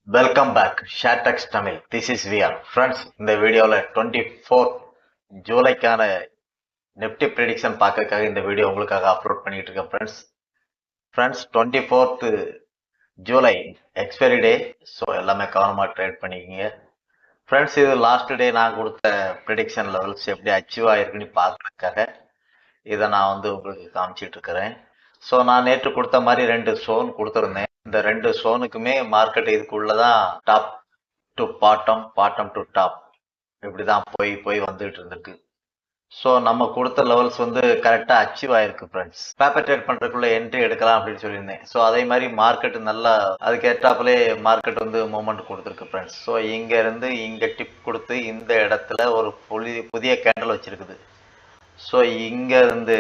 Welcome back ஷேர்டெக்ஸ் Tamil. This is VR friends. இந்த வீடியோவில் 24 ஜூலைக்கான நிஃப்டி ப்ரெடிக்ஷன் பார்க்கறதுக்காக இந்த வீடியோ உங்களுக்காக அப்லோட் பண்ணிட்டு இருக்கேன் ஃப்ரெண்ட்ஸ் 24th ஜூலை எக்ஸ்பைரி டே. ஸோ எல்லாமே கவனமாக ட்ரேட் பண்ணிக்கிங்க ஃப்ரெண்ட்ஸ். இது லாஸ்ட் டே நான் கொடுத்த ப்ரெடிக்ஷன் லெவல்ஸ் எப்படி அச்சீவ் ஆகிருக்குன்னு பார்க்கறதுக்காக இதை நான் உங்களுக்கு காமிச்சிட்டு இருக்கிறேன். ஸோ நான் நேற்று கொடுத்த மாதிரி 2 சோன் கொடுத்துருந்தேன். இந்த 2 சோனுக்குமே மார்க்கெட் இதுக்குள்ளதான் top to bottom, bottom to top இப்படிதான் போய் வந்துட்டு இருந்திருக்கு. ஸோ நம்ம கொடுத்த லெவல்ஸ் கரெக்டா அச்சீவ் ஆயிருக்கு ஃப்ரெண்ட்ஸ். பேப்பர் ட்ரேட் பண்றதுக்குள்ள என்ட்ரி எடுக்கலாம் அப்படின்னு சொல்லியிருந்தேன். ஸோ அதே மாதிரி மார்க்கெட் நல்லா அதுக்கு ஏற்றாப்புலே மார்க்கெட் மூவ்மெண்ட் கொடுத்துருக்கு ஃப்ரெண்ட்ஸ். ஸோ இங்க இருந்து இங்க டிப் கொடுத்து இந்த இடத்துல ஒரு புதிய கேண்டல் வச்சிருக்குது. ஸோ இங்க இருந்து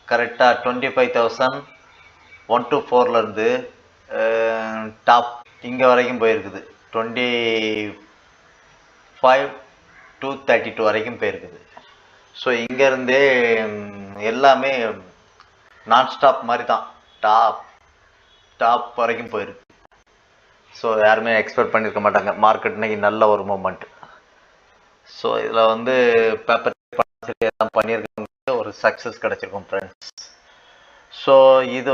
கரெக்டா 25,124 இருந்து டாப் இங்க வரைக்கும் போயிருக்குது. 25,232 வரைக்கும் போயிருக்குது. ஸோ இங்க இருந்தே எல்லாமே நான் ஸ்டாப் மாதிரி தான் டாப் வரைக்கும் போயிருக்கு. ஸோ யாருமே எக்ஸ்பெக்ட் பண்ணியிருக்க மாட்டாங்க மார்க்கெட் இன்னைக்கு நல்ல ஒரு மூமெண்ட். ஸோ இதில் பேப்பர் பண்ணியிருக்க ஒரு சக்ஸஸ் கிடைச்சிருக்கும் ஃப்ரெண்ட்ஸ். ஸோ இது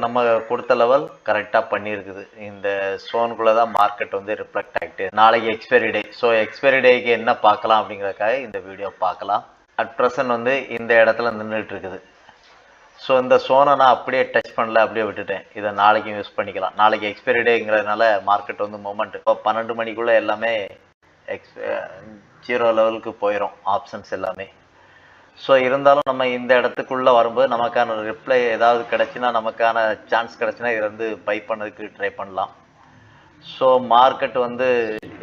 நம்ம கொடுத்த லெவல் கரெக்டாக பண்ணியிருக்குது. இந்த சோனுக்குள்ளே தான் மார்க்கெட் ரிஃப்ளெக்ட் ஆகிட்டு நாளைக்கு எக்ஸ்பைரி டே. ஸோ எக்ஸ்பைரி டேக்கு என்ன பார்க்கலாம் அப்படிங்கிறதுக்காக இந்த வீடியோ பார்க்கலாம். அட் ப்ரெசன்ட் இந்த இடத்துல நின்றுட்டு இருக்குது. ஸோ இந்த சோனை நான் அப்படியே டச் பண்ணல, அப்படியே விட்டுட்டேன். இதை நாளைக்கும் யூஸ் பண்ணிக்கலாம். நாளைக்கு எக்ஸ்பைரி டேங்கிறதுனால மார்க்கெட் மூமெண்ட் இப்போ 12 மணிக்குள்ளே எல்லாமே ஜீரோ லெவலுக்கு போயிடும் ஆப்ஷன்ஸ் எல்லாமே. ஸோ இருந்தாலும் நம்ம இந்த இடத்துக்குள்ளே வரும்போது நமக்கான ரிப்ளை ஏதாவது கிடச்சின்னா, நமக்கான சான்ஸ் கிடச்சின்னா இதை பை பண்ணதுக்கு ட்ரை பண்ணலாம். ஸோ மார்க்கெட்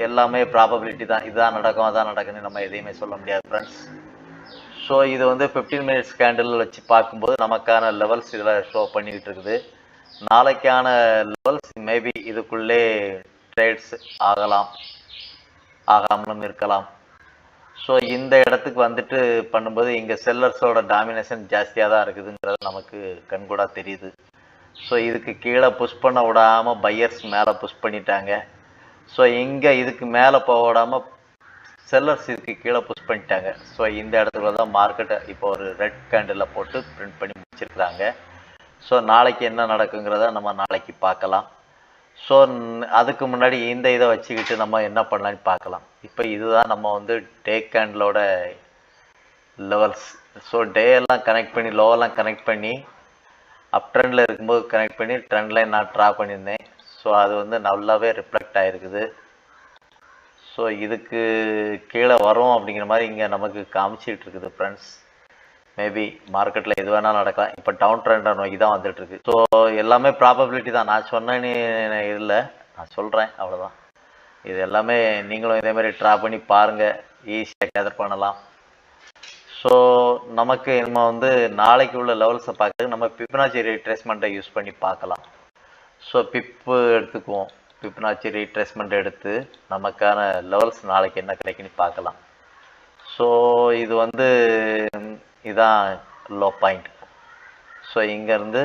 எல்லாமே ப்ராபபிலிட்டி தான். இதான் நடக்கும் அதான் நடக்குன்னு நம்ம எதையுமே சொல்ல முடியாது ஃப்ரெண்ட்ஸ். ஸோ இது 15 மினிட்ஸ் கேண்டில் வச்சு பார்க்கும்போது நமக்கான லெவல்ஸ் இதில் ஷோ பண்ணிக்கிட்டு இருக்குது. நாளைக்கான லெவல்ஸ் மேபி இதுக்குள்ளே ட்ரேட்ஸ் ஆகாமலும் இருக்கலாம். ஸோ இந்த இடத்துக்கு பண்ணும்போது இங்கே செல்லர்ஸோட டாமினேஷன் ஜாஸ்தியாக தான் இருக்குதுங்கிறது நமக்கு கண்கூடா தெரியுது. ஸோ இதுக்கு கீழே புஷ் பண்ண விடாமல் பையர்ஸ் மேலே புஷ் பண்ணிட்டாங்க. ஸோ இங்கே இதுக்கு மேலே போக விடாமல் செல்லர்ஸ் இதுக்கு கீழே புஷ் பண்ணிட்டாங்க. ஸோ இந்த இடத்துல தான் மார்க்கெட்டை இப்போ ஒரு ரெட் கேண்டில் போட்டு பிரிண்ட் பண்ணி முடிச்சிருக்கிறாங்க. ஸோ நாளைக்கு என்ன நடக்குங்கிறத நம்ம நாளைக்கு பார்க்கலாம். ஸோ அதுக்கு முன்னாடி இந்த இதை வச்சுக்கிட்டு நம்ம என்ன பண்ணலான்னு பார்க்கலாம். இப்போ இதுதான் நம்ம டே கேண்டிலோட லெவல்ஸ். ஸோ டே எல்லாம் கனெக்ட் பண்ணி லோவெல்லாம் கனெக்ட் பண்ணி அப் ட்ரெண்டில் இருக்கும்போது கனெக்ட் பண்ணி ட்ரெண்ட் லைன் நான் ட்ரா பண்ணியிருந்தேன். ஸோ அது நல்லாவே ரிஃப்ளெக்ட் ஆகிருக்குது. ஸோ இதுக்கு கீழே வரும் அப்படிங்கிற மாதிரி இங்கே நமக்கு காமிச்சிட்டு இருக்குது ஃப்ரெண்ட்ஸ். மேபி மார்க்கெட்டில் எது வேணாலும் நடக்கலாம். இப்போ டவுன் ட்ரெண்டை நோக்கி தான் வந்துட்டுருக்கு. ஸோ எல்லாமே ப்ராபபிலிட்டி தான். நான் சொன்னேன்னு இல்லை, நான் சொல்கிறேன் அவ்வளோதான். இது எல்லாமே நீங்களும் இதேமாதிரி ட்ரா பண்ணி பாருங்கள், ஈஸியாக கேதர் பண்ணலாம். ஸோ நமக்கு நம்ம நாளைக்கு உள்ள லெவல்ஸை பார்க்குறது நம்ம ஃபிபனாச்சி ரீட்ரேஸ்மெண்ட்டை யூஸ் பண்ணி பார்க்கலாம். ஸோ பிப்பு எடுத்துக்குவோம். ஃபிபனாச்சி ரீட்ரேஸ்மெண்ட் எடுத்து நமக்கான லெவல்ஸ் நாளைக்கு என்ன கிடைக்குன்னு பார்க்கலாம். ஸோ இது இதான் லோ பாயிண்ட். ஸோ இங்கேருந்து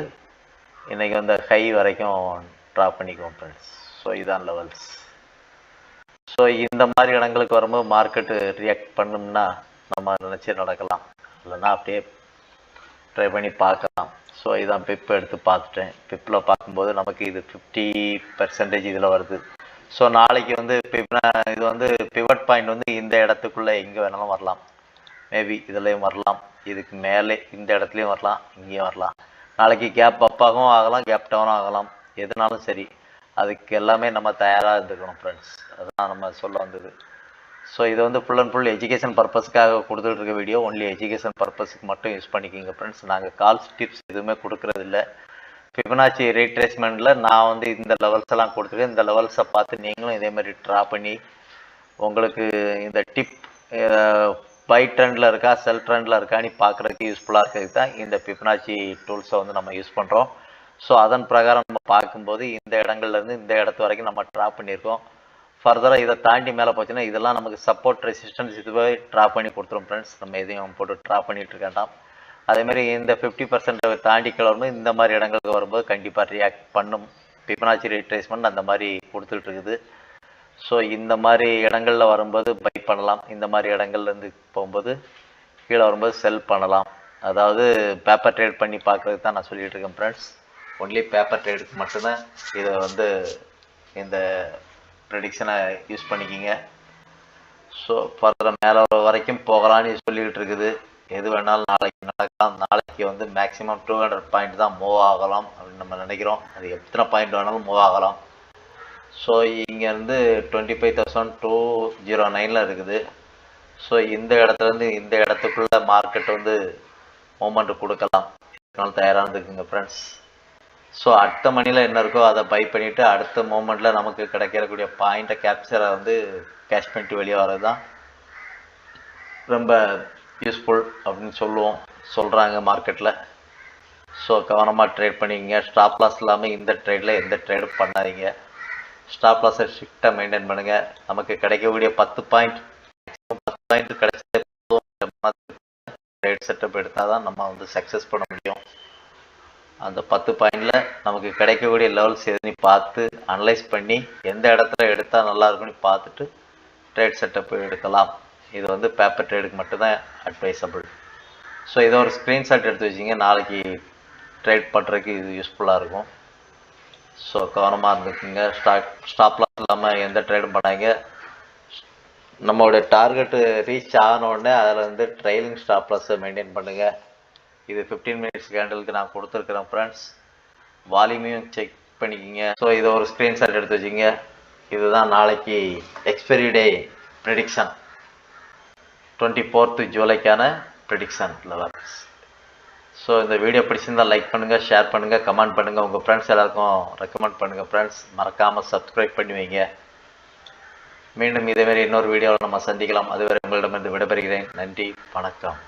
இன்றைக்கி ஹை வரைக்கும் ட்ரா பண்ணிக்குவோம் ஃப்ரெண்ட்ஸ். ஸோ இதான் லெவல்ஸ். ஸோ இந்த மாதிரி இடங்களுக்கு வரும்போது மார்க்கெட்டு ரியாக்ட் பண்ணோம்னா நம்ம நினச்சி நடக்கலாம், இல்லைன்னா அப்படியே ட்ரை பண்ணி பார்க்கலாம். ஸோ இதான் பிப் எடுத்து பார்த்துட்டேன். பிப்பில் பார்க்கும்போது நமக்கு இது 50% இதில் வருது. ஸோ நாளைக்கு இது பிவட் பாயிண்ட் இந்த இடத்துக்குள்ளே எங்கே வேணாலும் வரலாம். மேபி இதுலேயும் வரலாம், இதுக்கு மேலே இந்த இடத்துலையும் வரலாம், இங்கேயும் வரலாம். நாளைக்கு கேப் அப்பாகவும் ஆகலாம், கேப் டவுனும் ஆகலாம். எதுனாலும் சரி, அதுக்கு எல்லாமே நம்ம தயாராக இருந்துக்கணும் ஃப்ரெண்ட்ஸ். அதுதான் நம்ம சொல்ல வந்தது. ஸோ இது ஃபுல் அண்ட் ஃபுல் எஜுகேஷன் பர்பஸ்க்காக கொடுத்துட்டு இருக்க வீடியோ. ஒன்லி எஜுகேஷன் பர்பஸுக்கு மட்டும் யூஸ் பண்ணிக்கிங்க ஃப்ரெண்ட்ஸ். நாங்கள் கால்ஸ் டிப்ஸ் எதுவுமே கொடுக்குறதில்ல. ஃபிபனாச்சி ரீட்ரேஸ்மெண்ட்டில் நான் இந்த லெவல்ஸ் எல்லாம் கொடுத்துருக்கேன். இந்த லெவல்ஸை பார்த்து நீங்களும் இதேமாதிரி ட்ரா பண்ணி உங்களுக்கு இந்த டிப் பை ட்ரெண்டில் இருக்கா செல் ட்ரெண்டில் இருக்கான்னு பார்க்குறதுக்கு யூஸ்ஃபுல்லாக இருக்கிறதுக்கு தான் இந்த ஃபிபனாச்சி டூல்ஸை நம்ம யூஸ் பண்ணுறோம். ஸோ அதன் பிரகாரம் நம்ம பார்க்கும்போது இந்த இடங்கள்லேருந்து இந்த இடத்து வரைக்கும் நம்ம ட்ரா பண்ணியிருக்கோம். ஃபர்தராக இதை தாண்டி மேலே போச்சுன்னா இதெல்லாம் நமக்கு சப்போர்ட் ரெசிஸ்டன்ஸ் இதுவே ட்ரா பண்ணி கொடுத்துரும் ஃப்ரெண்ட்ஸ். நம்ம எதையும் போட்டு ட்ரா பண்ணிட்டு இருக்காண்டாம். அதேமாதிரி இந்த 50% தாண்டி கிளம்பும் இந்த மாதிரி இடங்களுக்கு வரும்போது கண்டிப்பாக ரியாக்ட் பண்ணும். ஃபிபனாச்சி ரீட்ரேஸ்மெண்ட் அந்த மாதிரி கொடுத்துட்டு இருக்குது. ஸோ இந்த மாதிரி இடங்கள்ல வரும்போது பை பண்ணலாம், இந்த மாதிரி இடங்கள்லேருந்து போகும்போது கீழே வரும்போது செல் பண்ணலாம். அதாவது பேப்பர் ட்ரேட் பண்ணி பார்க்குறதுக்கு தான் நான் சொல்லிகிட்டு இருக்கேன் ஃப்ரெண்ட்ஸ். ஒன்லி பேப்பர் ட்ரேடுக்கு மட்டும்தான் இதை வந்து இந்த ப்ரெடிக்ஷனை யூஸ் பண்ணிக்கிங்க. ஸோ ஃபர்தர் மேலே வரைக்கும் போகலான்னு சொல்லிக்கிட்டு இருக்குது. எது வேணாலும் நாளைக்கு நடக்கலாம். நாளைக்கு வந்து மேக்ஸிமம் 200 பாயிண்ட் தான் மூவ் ஆகலாம் அப்படின்னு நம்ம நினைக்கிறோம். அது எத்தனை பாயிண்ட் வேணாலும் மூவ் ஆகலாம். ஸோ இங்கேருந்து 25,209 இருக்குது. ஸோ இந்த இடத்துலேருந்து இந்த இடத்துக்குள்ள மார்க்கெட் வந்து மூமெண்ட் கொடுக்கலாம், தயாராக இருந்துக்குங்க ஃப்ரெண்ட்ஸ். ஸோ அடுத்த மணியில் என்ன இருக்கோ அதை பை பண்ணிவிட்டு அடுத்த மூமெண்ட்டில் நமக்கு கிடைக்கக்கூடிய பாயிண்ட்டை கேப்சரை வந்து கேஷ் பண்ணிட்டு வெளியே வர்றது தான் ரொம்ப யூஸ்ஃபுல் அப்படின்னு சொல்கிறாங்க மார்க்கெட்டில். ஸோ கவனமாக ட்ரேட் பண்ணிக்கங்க. ஸ்டாப் லாஸ் இல்லாமல் இந்த ட்ரேடில் எந்த ட்ரேடும் பண்ணாதீங்க. ஸ்டாப் லாஸை ஸ்ட்ரிக்டாக மெயின்டைன் பண்ணுங்கள். நமக்கு கிடைக்கக்கூடிய 10 பாயிண்ட் கிடைச்ச ட்ரேட் செட்டப் எடுத்தால் தான் நம்ம வந்து சக்ஸஸ் பண்ண முடியும். அந்த 10 பாயிண்டில் நமக்கு கிடைக்கக்கூடிய லெவல்ஸ் எதுன்னு பார்த்து அனலைஸ் பண்ணி எந்த இடத்துல எடுத்தால் நல்லா இருக்குன்னு பார்த்துட்டு ட்ரேட் செட்டப் எடுக்கலாம். இது வந்து பேப்பர் ட்ரேடுக்கு மட்டும்தான் அட்வைசபிள். ஸோ இதை ஒரு ஸ்க்ரீன்ஷாட் எடுத்து வச்சிங்க, நாளைக்கு ட்ரேட் பண்ணுறதுக்கு இது யூஸ்ஃபுல்லாக இருக்கும். ஸோ கவனமாக இருந்துக்குங்க. ஸ்டாப் லாஸ் இல்லாமல் எந்த ட்ரேடும் பண்ணாங்க. நம்மளுடைய டார்கெட்டு ரீச் ஆனோடனே அதில் வந்து ட்ரைலிங் ஸ்டாப் லாஸை மெயின்டைன் பண்ணுங்கள். இது 15 மினிட்ஸ் கேண்டலுக்கு நான் கொடுத்துருக்குறேன் ஃப்ரெண்ட்ஸ். வால்யூமையும் செக் பண்ணிக்கிங்க. ஸோ இதை ஒரு ஸ்க்ரீன்ஷாட் எடுத்து வச்சிங்க. இதுதான் நாளைக்கு எக்ஸ்பைரி டே ப்ரெடிக்ஷன், 24th ஜூலைக்கான ப்ரெடிக்ஷன் லெவல்ஸ். ஸோ இந்த வீடியோ பிடிச்சிருந்தால் லைக் பண்ணுங்கள், ஷேர் பண்ணுங்கள், கமெண்ட் பண்ணுங்கள், உங்கள் ஃப்ரெண்ட்ஸ் எல்லாருக்கும் ரெக்கமெண்ட் பண்ணுங்கள் ஃப்ரெண்ட்ஸ். மறக்காமல் சப்ஸ்கிரைப் பண்ணி வைங்க. மீண்டும் இதேமாரி இன்னொரு வீடியோவில் நம்ம சந்திக்கலாம். அதுவரை உங்களிடமிருந்து விடைபெறுகிறேன். நன்றி, வணக்கம்.